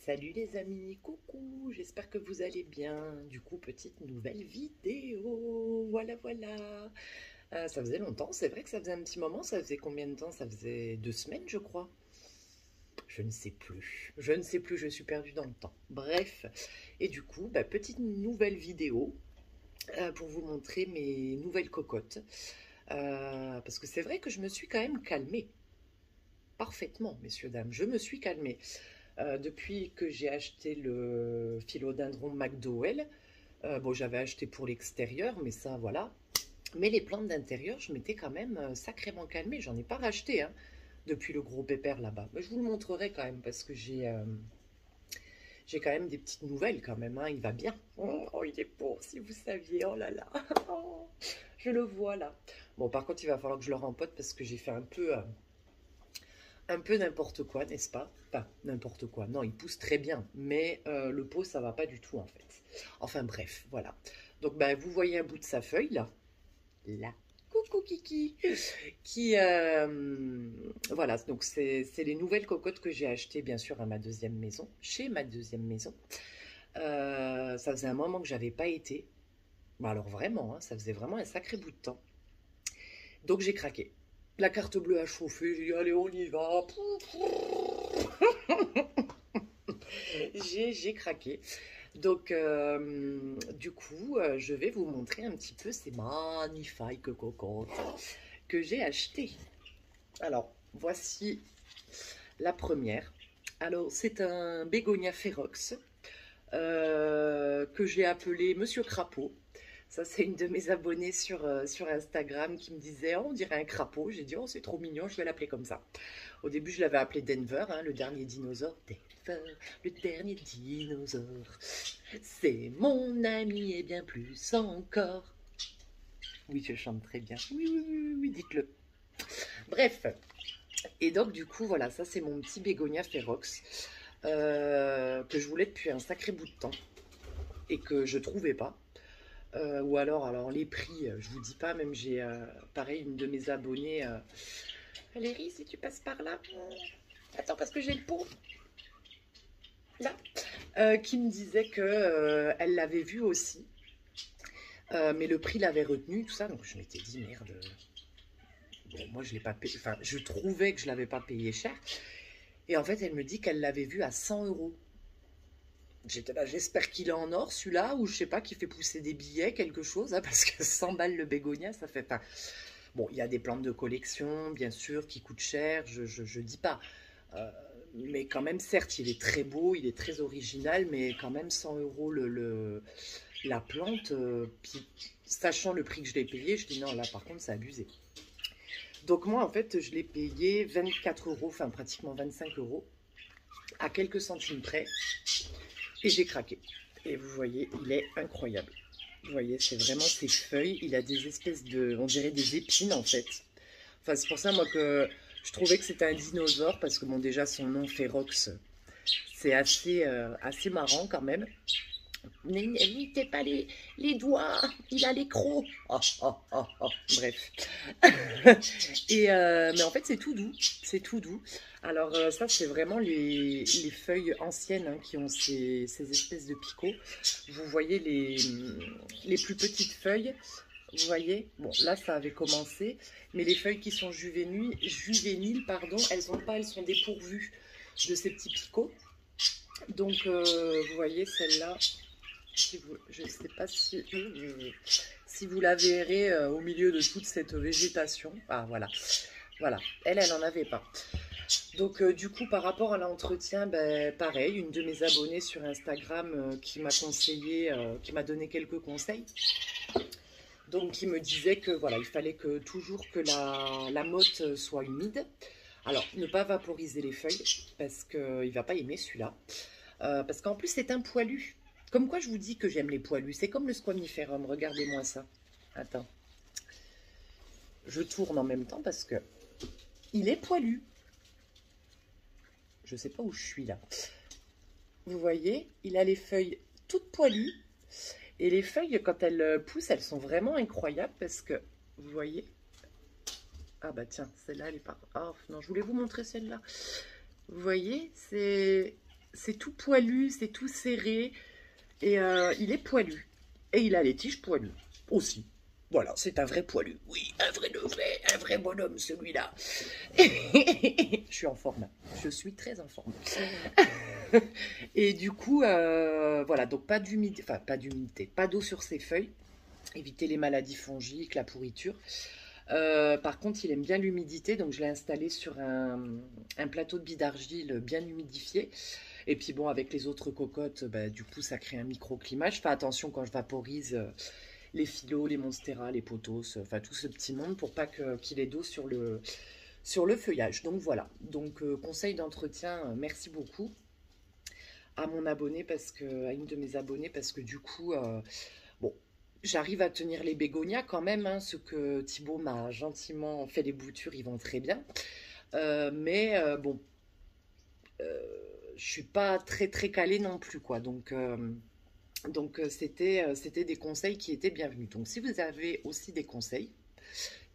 Salut les amis, coucou, j'espère que vous allez bien. Du coup, petite nouvelle vidéo, voilà. Ça faisait longtemps, c'est vrai que ça faisait un petit moment, ça faisait combien de temps? Ça faisait 2 semaines, je crois. Je ne sais plus, je suis perdue dans le temps. Bref, et du coup, petite nouvelle vidéo pour vous montrer mes nouvelles cocottes. Parce que c'est vrai que je me suis quand même calmée. Parfaitement, messieurs, dames, je me suis calmée. Depuis que j'ai acheté le philodendron McDowell, bon, j'avais acheté pour l'extérieur, mais ça, voilà. Mais les plantes d'intérieur, je m'étais quand même sacrément calmée. J'en ai pas racheté hein, depuis le gros pépère là-bas. Mais je vous le montrerai quand même parce que j'ai quand même des petites nouvelles quand même. Hein. Il va bien. Oh, il est beau, si vous saviez. Oh là là. Oh, je le vois là. Bon, par contre, il va falloir que je le rempote parce que j'ai fait un peu n'importe quoi, n'est-ce pas? Enfin, n'importe quoi. Non, il pousse très bien, mais le pot, ça va pas du tout en fait. Enfin bref, voilà. Donc, vous voyez un bout de sa feuille là. Là. Coucou Kiki. Qui, voilà, donc c'est les nouvelles cocottes que j'ai achetées bien sûr à ma deuxième maison, chez ma deuxième maison. Ça faisait un moment que j'avais pas été. Bah alors vraiment, hein, ça faisait vraiment un sacré bout de temps. Donc j'ai craqué. La carte bleue a chauffé, j'ai dit allez on y va. J'ai craqué. Donc du coup, je vais vous montrer un petit peu ces magnifiques cocottes que j'ai achetées. Alors, voici la première. Alors, c'est un bégonia ferox que j'ai appelé Monsieur Crapaud. Ça, c'est une de mes abonnées sur Instagram qui me disait oh, on dirait un crapaud. J'ai dit oh, c'est trop mignon, je vais l'appeler comme ça. Au début, je l'avais appelé Denver, hein, le dernier dinosaure. Denver, le dernier dinosaure. C'est mon ami et bien plus encore. Oui, je chante très bien. Oui, dites-le. Bref. Et donc, du coup, voilà, ça, c'est mon petit bégonia ferox que je voulais depuis un sacré bout de temps et que je trouvais pas. Ou alors les prix, je vous dis pas, même j'ai pareil une de mes abonnées. Valérie, si tu passes par là, attends parce que j'ai le pot là, qui me disait que elle l'avait vu aussi, mais le prix l'avait retenu, tout ça. Donc je m'étais dit merde. Bon, moi je l'ai pas payé, enfin je trouvais que je l'avais pas payé cher. Et en fait elle me dit qu'elle l'avait vu à 100 euros. J'étais là, j'espère qu'il est en or celui-là, ou je sais pas, qu'il fait pousser des billets, quelque chose, hein, parce que 100 balles le bégonia, ça fait pas. Bon, il y a des plantes de collection, bien sûr, qui coûtent cher, je dis pas. Euh, mais quand même, certes, il est très beau, il est très original, mais quand même 100 euros la plante, puis, sachant le prix que je l'ai payé, je dis non, là par contre, c'est abusé. Donc moi, en fait, je l'ai payé 24 euros, enfin pratiquement 25 euros, à quelques centimes près. Et j'ai craqué. Et vous voyez, il est incroyable. Vous voyez, c'est vraiment ses feuilles. Il a des espèces de, on dirait des épines en fait. Enfin, c'est pour ça moi que je trouvais que c'était un dinosaure parce que bon, déjà son nom Ferox, c'est assez marrant quand même. N'évitez pas les doigts, il a les crocs. Bref. Et mais en fait, c'est tout doux. C'est tout doux. Alors, ça, c'est vraiment les feuilles anciennes hein, qui ont ces espèces de picots. Vous voyez les plus petites feuilles. Vous voyez, bon, là, ça avait commencé. Mais les feuilles qui sont juvéniles, pardon, elles sont dépourvues de ces petits picots. Donc, vous voyez, celle-là, je ne sais pas si vous la verrez au milieu de toute cette végétation. Ah, voilà. Voilà. Elle n'en avait pas. Donc, du coup, par rapport à l'entretien, pareil, une de mes abonnées sur Instagram qui m'a conseillé, qui m'a donné quelques conseils. Donc, qui me disait que voilà, il fallait toujours que la motte soit humide. Alors, ne pas vaporiser les feuilles parce qu'il ne va pas aimer celui-là. Parce qu'en plus, c'est un poilu. Comme quoi, je vous dis que j'aime les poilus. C'est comme le squamiferum. Regardez-moi ça. Attends. Je tourne en même temps parce que il est poilu. Je ne sais pas où je suis là. Vous voyez, il a les feuilles toutes poilues. Et les feuilles, quand elles poussent, elles sont vraiment incroyables parce que, vous voyez. Ah tiens, celle-là, elle est pas... Oh non, je voulais vous montrer celle-là. Vous voyez, c'est c'est tout poilu, c'est tout serré. Et il est poilu. Et il a les tiges poilues aussi. Voilà, c'est un vrai poilu. Oui, un vrai de vrai, un vrai bonhomme celui-là. Je suis en forme. Je suis très en forme. Et du coup, voilà, donc pas d'humidité, enfin pas d'humidité, pas d'eau sur ses feuilles. Éviter les maladies fongiques, la pourriture. Par contre, il aime bien l'humidité, donc je l'ai installé sur un plateau de billes d'argile bien humidifié. Et puis bon, avec les autres cocottes, bah, du coup, ça crée un microclimat. Je fais attention quand je vaporise les phyllos, les monstera, les pothos, enfin tout ce petit monde pour pas qu'il ait d'eau sur le feuillage. Donc voilà, donc conseil d'entretien, merci beaucoup à mon abonné à une de mes abonnées parce que du coup, bon, j'arrive à tenir les bégonias quand même, hein, ce que Thibaut m'a gentiment fait les boutures, ils vont très bien. Mais bon, je suis pas très très calée non plus quoi. Donc c'était des conseils qui étaient bienvenus. Donc si vous avez aussi des conseils,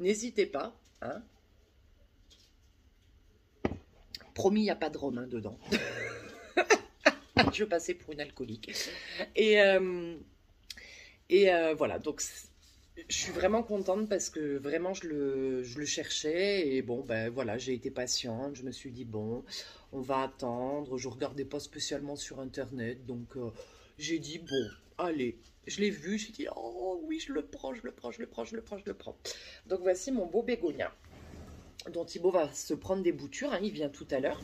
n'hésitez pas. Hein. Promis, il n'y a pas de rhum hein, dedans. Je passais pour une alcoolique. Et, voilà, donc je suis vraiment contente parce que vraiment je le cherchais. Et bon, ben voilà, j'ai été patiente. Je me suis dit, bon, on va attendre. Je ne regardais pas spécialement sur Internet. Donc j'ai dit, bon, allez. Je l'ai vu, j'ai dit, oh oui, je le prends, je le prends, je le prends, je le prends, je le prends. Donc voici mon beau bégonia, dont Thibaut va se prendre des boutures. Hein, il vient tout à l'heure.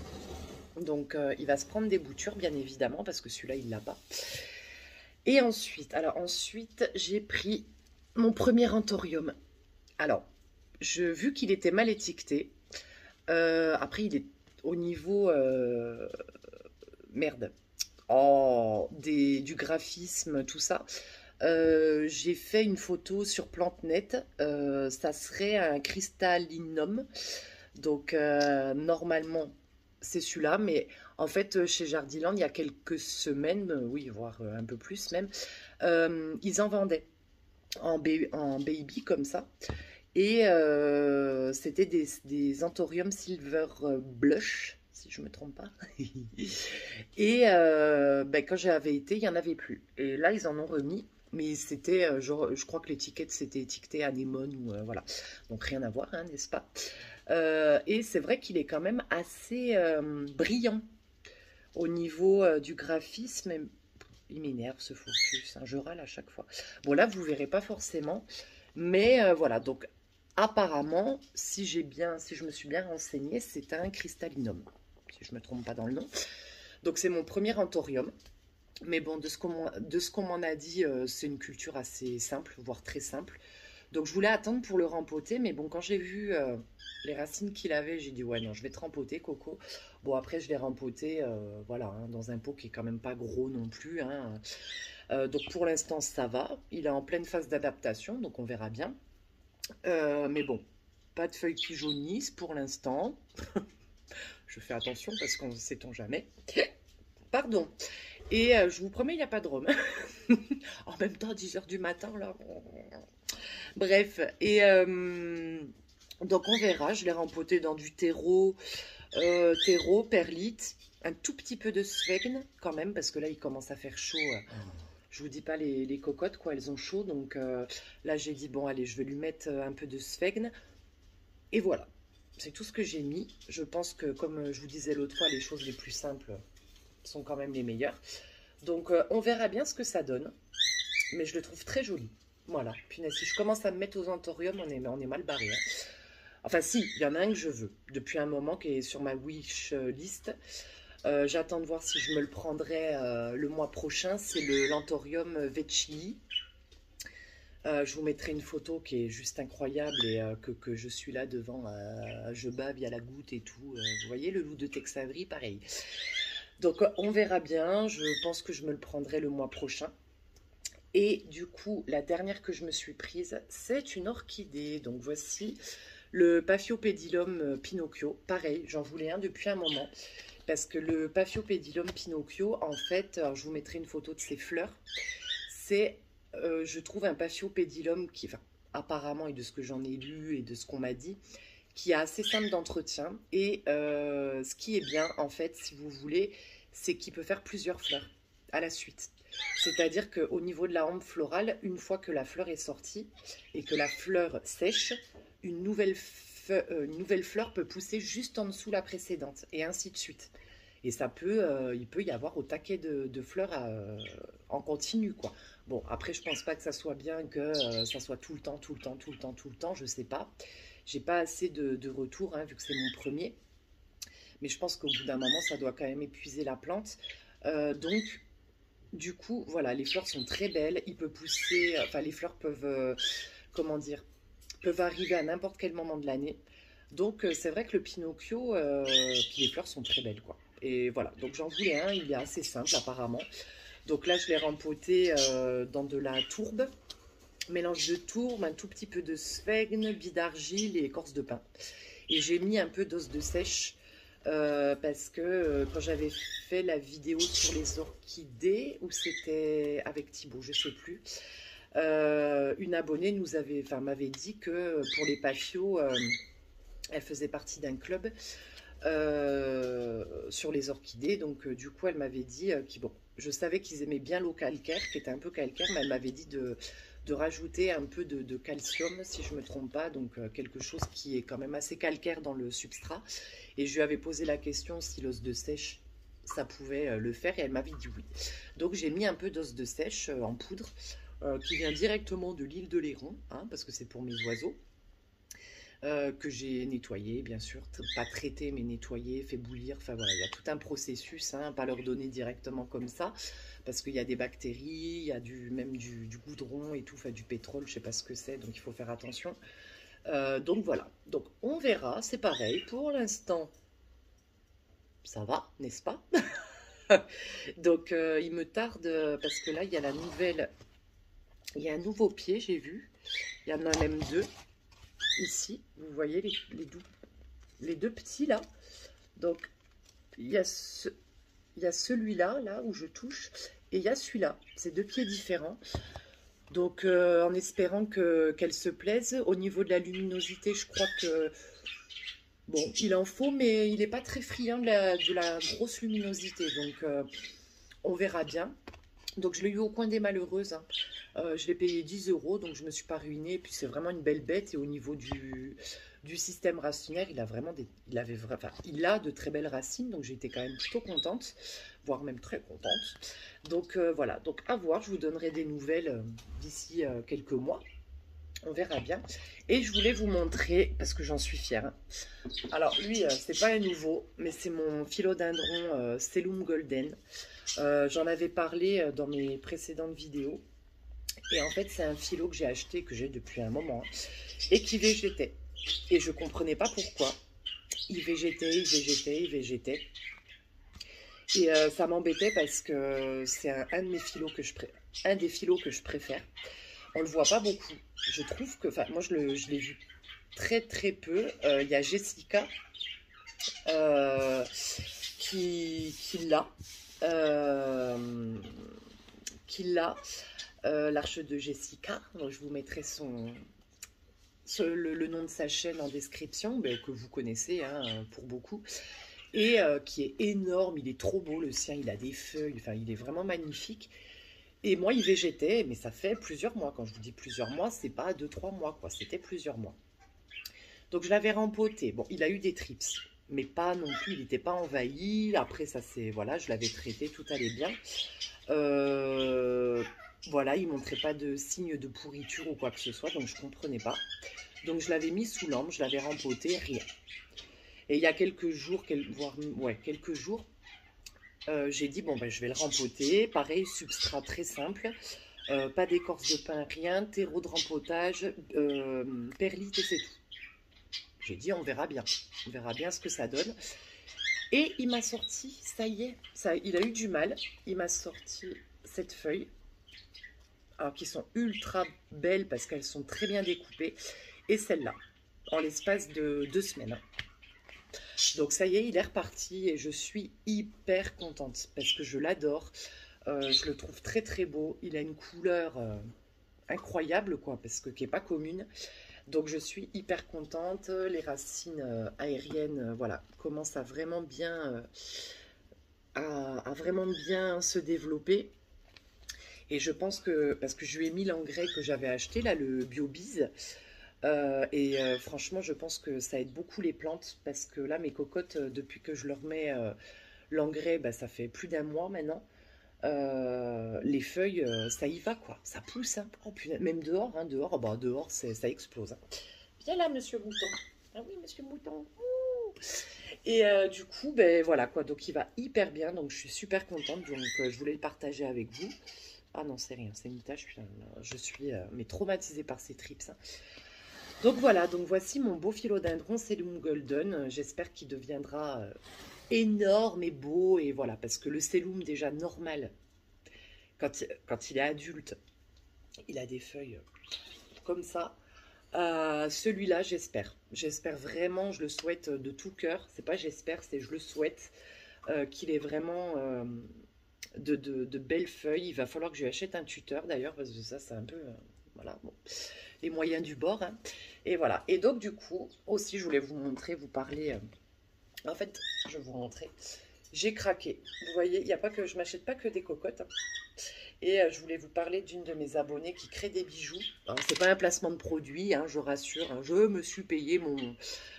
Donc il va se prendre des boutures, bien évidemment, parce que celui-là, il l'a pas. Et ensuite, j'ai pris mon premier anthorium. Alors, vu qu'il était mal étiqueté, après, il est au niveau... merde. Oh, du graphisme, tout ça. J'ai fait une photo sur PlanteNet. Ça serait un cristallinum. Donc, normalement, c'est celui-là. Mais en fait, chez Jardiland, il y a quelques semaines, oui, voire un peu plus même, ils en vendaient en baby comme ça. Et c'était des Anthorium Silver Blush, si je ne me trompe pas. Et ben, quand j'avais été, il n'y en avait plus. Et là, ils en ont remis. Mais c'était, je crois que l'étiquette c'était étiqueté anémone ou voilà. Donc rien à voir, hein, n'est-ce pas? Et c'est vrai qu'il est quand même assez brillant au niveau du graphisme. Il m'énerve ce focus, hein, je râle à chaque fois. Bon là, vous ne verrez pas forcément. Mais voilà, donc apparemment, si je me suis bien renseignée, c'est un cristallinum, si je ne me trompe pas dans le nom. Donc c'est mon premier anthorium. Mais bon, de ce qu'on m'en a dit, c'est une culture assez simple, voire très simple. Donc je voulais attendre pour le rempoter, mais bon, quand j'ai vu les racines qu'il avait, j'ai dit ouais non, je vais te rempoter, Coco. Bon après je l'ai rempoté, voilà, hein, dans un pot qui est quand même pas gros non plus. Hein. Donc pour l'instant ça va, il est en pleine phase d'adaptation, donc on verra bien. Mais bon, pas de feuilles qui jaunissent pour l'instant. Je fais attention parce qu'on ne sait-on jamais. Pardon. Et je vous promets, il n'y a pas de rhum. En même temps, 10 h du matin, là. Bref. Et donc, on verra. Je l'ai rempoté dans du terreau, perlite, un tout petit peu de sphègne quand même, parce que là, il commence à faire chaud. Je vous dis pas les cocottes, quoi. Elles ont chaud. Donc là, j'ai dit, bon, allez, je vais lui mettre un peu de sphègne. Et voilà. C'est tout ce que j'ai mis. Je pense que, comme je vous disais l'autre fois, les choses les plus simples sont quand même les meilleures. Donc, on verra bien ce que ça donne. Mais je le trouve très joli. Voilà. Punaise, si je commence à me mettre aux anthorium, on est mal barré. Hein. Enfin, si, il y en a un que je veux. Depuis un moment, qui est sur ma wish list. J'attends de voir si je me le prendrai le mois prochain. C'est l'anthorium Vecchii. Je vous mettrai une photo qui est juste incroyable et que je suis là devant, je bave, il y a la goutte et tout. Vous voyez, le loup de Tex Avery, pareil. Donc on verra bien, je pense que je me le prendrai le mois prochain. Et du coup, la dernière que je me suis prise, c'est une orchidée. Donc voici le Paphiopedilum Pinocchio. Pareil, j'en voulais un depuis un moment. Parce que le Paphiopedilum Pinocchio, en fait, alors je vous mettrai une photo de ses fleurs. C'est... je trouve un Paphiopedilum qui, enfin, apparemment, et de ce que j'en ai lu et de ce qu'on m'a dit, qui est assez simple d'entretien. Et ce qui est bien, en fait, si vous voulez, c'est qu'il peut faire plusieurs fleurs à la suite. C'est-à-dire qu'au niveau de la hampe florale, une fois que la fleur est sortie et que la fleur sèche, une nouvelle fleur peut pousser juste en dessous la précédente, et ainsi de suite. Et il peut y avoir au taquet de fleurs en continu, quoi. Bon, après, je pense pas que ça soit bien que ça soit tout le temps, tout le temps, tout le temps, tout le temps, je sais pas. J'ai pas assez de retours, hein, vu que c'est mon premier. Mais je pense qu'au bout d'un moment, ça doit quand même épuiser la plante. Donc, du coup, voilà, les fleurs sont très belles. Il peut pousser, enfin, les fleurs peuvent, comment dire, peuvent arriver à n'importe quel moment de l'année. Donc, c'est vrai que le Pinocchio, puis les fleurs sont très belles, quoi. Et voilà, donc j'en voulais un, il est assez simple apparemment. Donc là, je l'ai rempoté dans de la tourbe, mélange de tourbe, un tout petit peu de sphègne, billes d'argile et écorce de pin. Et j'ai mis un peu d'os de sèche parce que quand j'avais fait la vidéo sur les orchidées, ou c'était avec Thibaut, je sais plus, une abonnée m'avait dit que pour les pafios, elle faisait partie d'un club sur les orchidées. Donc du coup, elle m'avait dit bon, je savais qu'ils aimaient bien l'eau calcaire, qui était un peu calcaire, mais elle m'avait dit de rajouter un peu de calcium, si je ne me trompe pas, donc quelque chose qui est quand même assez calcaire dans le substrat. Et je lui avais posé la question si l'os de sèche, ça pouvait le faire, et elle m'avait dit oui. Donc j'ai mis un peu d'os de sèche en poudre, qui vient directement de l'île de Léron, hein, parce que c'est pour mes oiseaux. Que j'ai nettoyé, bien sûr, pas traité, mais nettoyé, fait bouillir. Enfin voilà, il y a tout un processus, hein, pas leur donner directement comme ça, parce qu'il y a des bactéries, il y a même du goudron et tout, enfin du pétrole, je sais pas ce que c'est, donc il faut faire attention. Donc voilà, donc on verra, c'est pareil, pour l'instant, ça va, n'est-ce pas? Donc il me tarde, parce que là, il y a il y a un nouveau pied, j'ai vu, il y en a même deux. Ici, vous voyez les deux petits là. Donc, il y a celui-là, là où je touche, et il y a celui-là. C'est deux pieds différents. Donc, en espérant qu'elle se plaise. Au niveau de la luminosité, je crois que, bon, il en faut, mais il n'est pas très friand de la grosse luminosité. Donc, on verra bien. Donc, je l'ai eu au coin des malheureuses, hein. Je l'ai payé 10 €, donc je ne me suis pas ruinée. Et puis c'est vraiment une belle bête. Et au niveau du système racinaire, il a de très belles racines. Donc j'ai été quand même plutôt contente, voire même très contente. Donc voilà, donc à voir, je vous donnerai des nouvelles d'ici quelques mois. On verra bien. Et je voulais vous montrer, parce que j'en suis fière, hein. Alors lui, c'est pas un nouveau, mais c'est mon philodendron Sellum Golden. J'en avais parlé dans mes précédentes vidéos. Et en fait, c'est un philo que j'ai acheté, que j'ai depuis un moment, hein, et qui végétait. Et je ne comprenais pas pourquoi. Il végétait, il végétait, il végétait. Et ça m'embêtait parce que c'est un de mes philos un des philos que je préfère. On ne le voit pas beaucoup. Je trouve que, enfin, moi je l'ai vu très très peu. Il y a Jessica euh, qui l'a. Qui l'a. L'Arche de Jessica. Donc, je vous mettrai le nom de sa chaîne en description, que vous connaissez, hein, pour beaucoup. Et qui est énorme, il est trop beau, le sien, il a des feuilles, enfin il est vraiment magnifique. Et moi, il végétait, mais ça fait plusieurs mois. Quand je vous dis plusieurs mois, c'est pas 2-3 mois, quoi, c'était plusieurs mois. Donc je l'avais rempoté. Bon, il a eu des trips, mais pas non plus, il n'était pas envahi. Après, ça c'est, voilà, je l'avais traité, tout allait bien. Voilà, il ne montrait pas de signe de pourriture ou quoi que ce soit, donc je ne comprenais pas. Donc je l'avais mis sous lampe, je l'avais rempoté, rien. Et il y a quelques jours, quelques jours, j'ai dit, bon, ben, je vais le rempoter. Pareil, substrat très simple, pas d'écorce de pin, rien, terreau de rempotage, perlite et c'est tout. J'ai dit, on verra bien ce que ça donne. Et il m'a sorti, ça y est, il a eu du mal, il m'a sorti cette feuille. Alors, qui sont ultra belles parce qu'elles sont très bien découpées. Et celle-là, en l'espace de 2 semaines. Donc ça y est, il est reparti et je suis hyper contente parce que je l'adore. Je le trouve très très beau. Il a une couleur incroyable, quoi, parce que qui n'est pas commune. Donc je suis hyper contente. Les racines aériennes, voilà, commencent à vraiment bien à vraiment bien se développer. Et je pense que, parce que je lui ai mis l'engrais que j'avais acheté, là, le BioBiz, franchement, je pense que ça aide beaucoup les plantes, parce que là, mes cocottes, depuis que je leur mets l'engrais, bah, ça fait plus d'un mois maintenant. Les feuilles, ça y va quoi, ça pousse, hein. Oh, punaise, même dehors, hein, dehors, bah, dehors ça explose, hein. Viens là, monsieur Mouton. Ah oui, monsieur Mouton. Ouh. Du coup, ben voilà quoi, donc il va hyper bien, donc je suis super contente, donc je voulais le partager avec vous. Ah non, c'est rien, c'est une tâche, putain, je suis mais traumatisée par ces trips, hein. Donc voilà, donc voici mon beau philodendron Cellum Golden. J'espère qu'il deviendra énorme et beau, et voilà, parce que le Cellum déjà normal, quand il est adulte, il a des feuilles comme ça. Celui-là, j'espère. J'espère vraiment, je le souhaite de tout cœur. C'est pas j'espère, c'est je le souhaite qu'il ait vraiment de belles feuilles. Il va falloir que je lui achète un tuteur d'ailleurs, parce que ça, c'est un peu. Voilà, bon, les moyens du bord, hein. Et voilà. Et donc, du coup, aussi, je voulais vous montrer, vous parler. En fait, je vais vous montrer. J'ai craqué. Vous voyez, il n'y a pas que je m'achète pas que des cocottes, hein. Et je voulais vous parler d'une de mes abonnées qui crée des bijoux. C'est pas un placement de produit, hein, je rassure, hein. Je me suis payé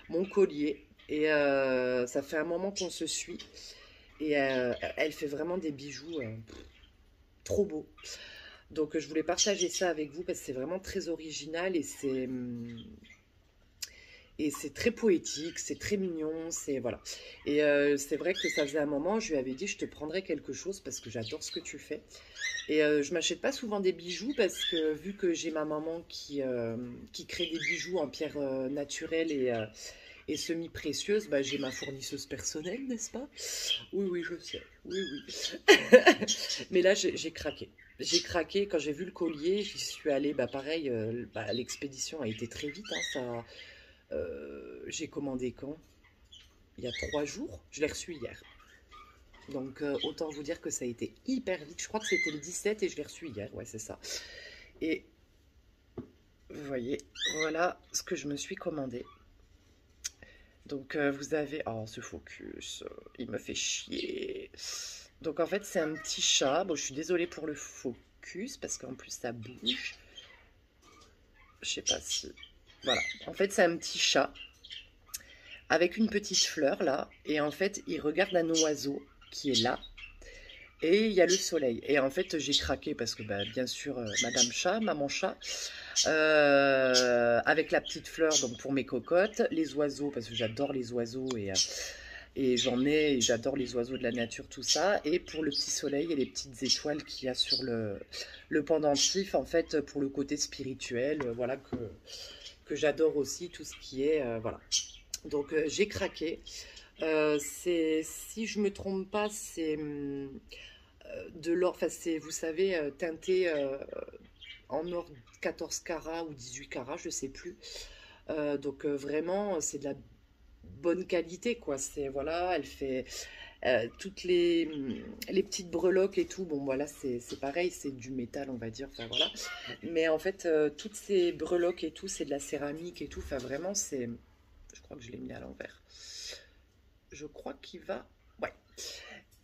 mon collier. Et ça fait un moment qu'on se suit. Et elle fait vraiment des bijoux trop beaux. Donc je voulais partager ça avec vous parce que c'est vraiment très original et c'est très poétique, c'est très mignon, c'est voilà. Et c'est vrai que ça faisait un moment, je lui avais dit je te prendrai quelque chose parce que j'adore ce que tu fais. Et je m'achète pas souvent des bijoux parce que vu que j'ai ma maman qui crée des bijoux en pierre naturelle et semi-précieuse, bah, j'ai ma fournisseuse personnelle, n'est-ce pas? Oui, oui, je sais. Oui, oui. Mais là, j'ai craqué. J'ai craqué quand j'ai vu le collier. J'y suis allée, bah, pareil, bah, l'expédition a été très vite, hein, j'ai commandé quand? Il y a 3 jours. Je l'ai reçu hier. Donc, autant vous dire que ça a été hyper vite. Je crois que c'était le 17 et je l'ai reçu hier. Ouais, c'est ça. Et vous voyez, voilà ce que je me suis commandé. Donc, vous avez... Oh, ce focus, il me fait chier. Donc, en fait, c'est un petit chat. Bon, je suis désolée pour le focus parce qu'en plus, ça bouge. Je sais pas si... Voilà. En fait, c'est un petit chat avec une petite fleur, là. Et en fait, il regarde un oiseau qui est là. Et il y a le soleil. Et en fait, j'ai craqué parce que, bah, bien sûr, Madame Chat, Maman Chat, avec la petite fleur, donc pour mes cocottes, les oiseaux, parce que j'adore les oiseaux et j'en ai, et j'adore les oiseaux de la nature, tout ça. Et pour le petit soleil et les petites étoiles qu'il y a sur le pendentif, en fait, pour le côté spirituel, voilà, que j'adore aussi, tout ce qui est, voilà. Donc, j'ai craqué. Si je me trompe pas, c'est de l'or, enfin c'est, vous savez, teinté en or 14 carats ou 18 carats, je sais plus. Donc vraiment, c'est de la bonne qualité, quoi. C'est, voilà, elle fait toutes les petites breloques et tout. Bon, voilà, c'est pareil, c'est du métal, on va dire, enfin voilà. Mais en fait, toutes ces breloques et tout, c'est de la céramique et tout. Enfin, vraiment, c'est... Je crois que je l'ai mis à l'envers. Je crois qu'il va... Ouais.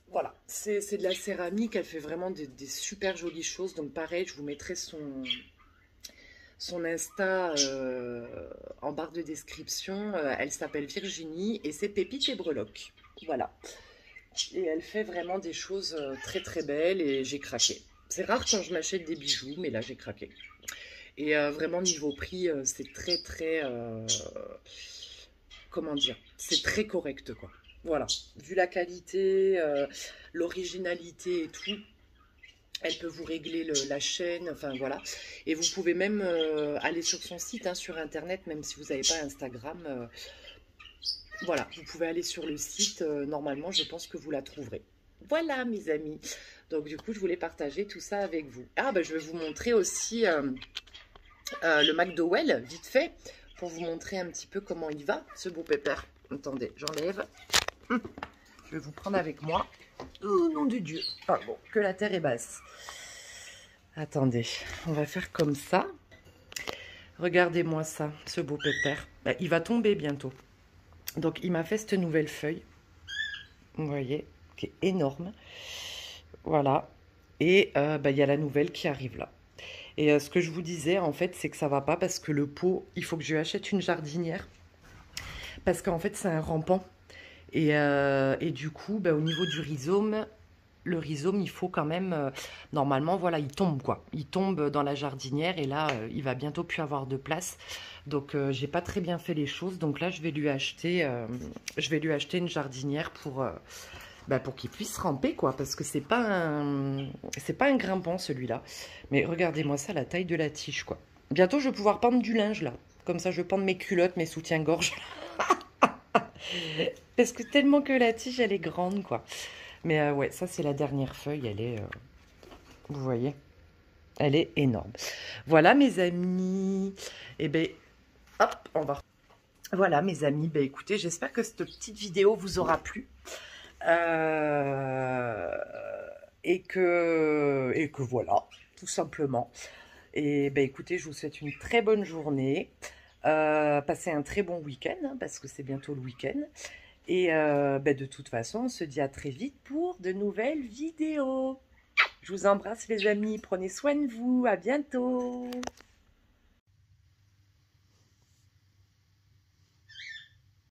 Voilà, c'est de la céramique, elle fait vraiment des super jolies choses. Donc pareil, je vous mettrai son Insta en barre de description. Elle s'appelle Virginie et c'est Pépites et Breloques. Voilà. Et elle fait vraiment des choses très très belles et j'ai craqué. C'est rare quand je m'achète des bijoux, mais là j'ai craqué. Et vraiment niveau prix, c'est très très... comment dire? C'est très correct quoi. Voilà, vu la qualité, l'originalité et tout, elle peut vous régler la chaîne, enfin voilà. Et vous pouvez même aller sur son site, hein, sur internet, même si vous n'avez pas Instagram. Voilà, vous pouvez aller sur le site, normalement je pense que vous la trouverez. Voilà mes amis, donc du coup je voulais partager tout ça avec vous. Ah ben je vais vous montrer aussi le McDowell, vite fait, pour vous montrer un petit peu comment il va, ce beau pépère. Attendez, j'enlève. Je vais vous prendre avec moi. Oh nom de Dieu. Ah bon, que la terre est basse. Attendez, on va faire comme ça. Regardez-moi ça, ce beau pépère. Bah, il va tomber bientôt. Donc, il m'a fait cette nouvelle feuille. Vous voyez. qui est énorme. Voilà. Et bah, il y a la nouvelle qui arrive là. Et ce que je vous disais, en fait, c'est que ça va pas parce que le pot, il faut que je lui achète une jardinière. Parce qu'en fait, c'est un rampant. Et du coup, bah, au niveau du rhizome, le rhizome, il faut quand même... normalement, voilà, il tombe, quoi. Il tombe dans la jardinière et là, il va bientôt plus avoir de place. Donc, j'ai pas très bien fait les choses. Donc là, je vais lui acheter une jardinière bah, pour qu'il puisse ramper, quoi. Parce que c'est pas un grimpant, celui-là. Mais regardez-moi ça, la taille de la tige, quoi. Bientôt, je vais pouvoir pendre du linge, là. Comme ça, je vais pendre mes culottes, mes soutiens-gorge. Parce que tellement que la tige, elle est grande, quoi. Mais ouais, ça, c'est la dernière feuille. Elle est... vous voyez? Elle est énorme. Voilà, mes amis. Et ben, hop, on va... Voilà, mes amis. Ben, écoutez, j'espère que cette petite vidéo vous aura plu. Et que voilà, tout simplement. Et ben, écoutez, je vous souhaite une très bonne journée. Passez un très bon week-end, hein, parce que c'est bientôt le week-end. Et ben, de toute façon, on se dit à très vite pour de nouvelles vidéos. Je vous embrasse les amis, prenez soin de vous, à bientôt.